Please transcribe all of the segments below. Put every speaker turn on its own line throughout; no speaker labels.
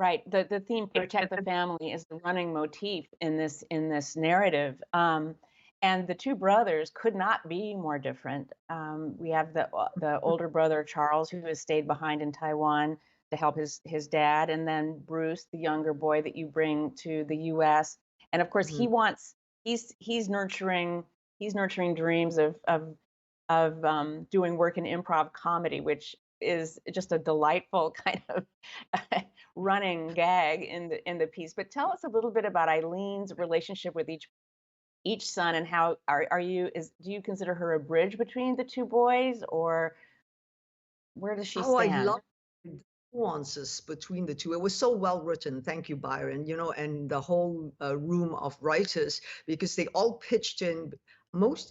Right. The theme "protect the family" is the running motif in this narrative. And the two brothers could not be more different. We have the older brother Charles, who has stayed behind in Taiwan to help his dad, and then Bruce, the younger boy that you bring to the U.S. And of course,
Mhm.
he's nurturing dreams of doing work in improv comedy, which is just a delightful kind of running gag in the piece. But tell us a little bit about Eileen's relationship with each son, and how are you is do you consider her a bridge between the two boys, or where does she
Oh, I
stand?
love the nuances between the two. It was so well written. Thank you, Byron. And the whole room of writers, because they all pitched in.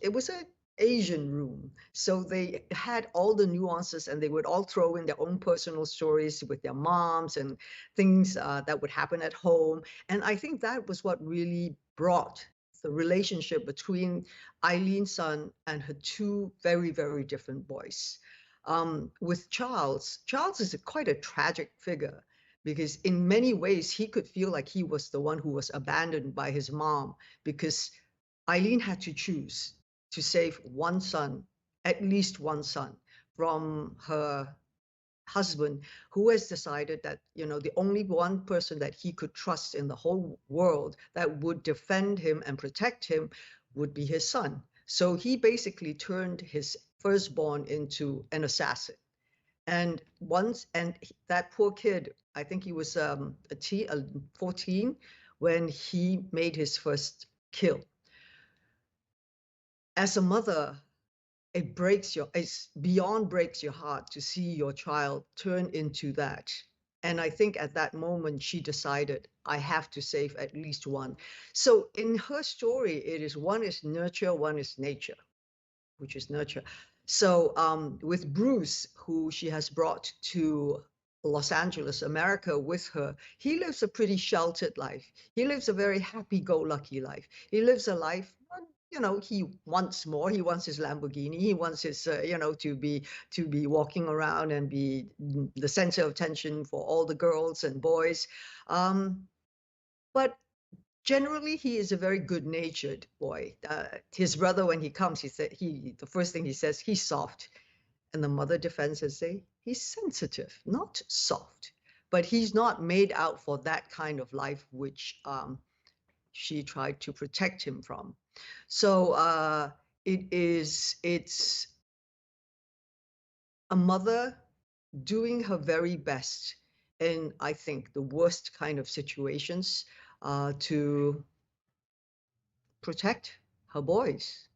It was a Asian room. So they had all the nuances and they would all throw in their own personal stories with their moms and things that would happen at home. And I think that was what really brought the relationship between Eileen's son and her two very, very different boys. With Charles, Charles is quite a tragic figure because in many ways he could feel like he was the one who was abandoned by his mom because Eileen had to choose to save one son, at least one son, from her husband who has decided that the only one person that he could trust in the whole world that would defend him and protect him would be his son. So he basically turned his firstborn into an assassin. That poor kid, I think he was 14 when he made his first kill. As a mother, it's beyond breaks your heart to see your child turn into that. And I think at that moment she decided, I have to save at least one. So in her story, it is one is nurture, one is nature, which is nurture. So with Bruce, who she has brought to Los Angeles, America with her, he lives a pretty sheltered life. He lives a very happy-go-lucky life. He lives a life, he wants more. He wants his Lamborghini. He wants his, to be walking around and be the center of attention for all the girls and boys. But generally, he is a very good-natured boy. His brother, when he comes, the first thing he says, he's soft, and the mother defends and say he's sensitive, not soft. But he's not made out for that kind of life, which she tried to protect him from. So it's a mother doing her very best in, I think, the worst kind of situations to protect her boys.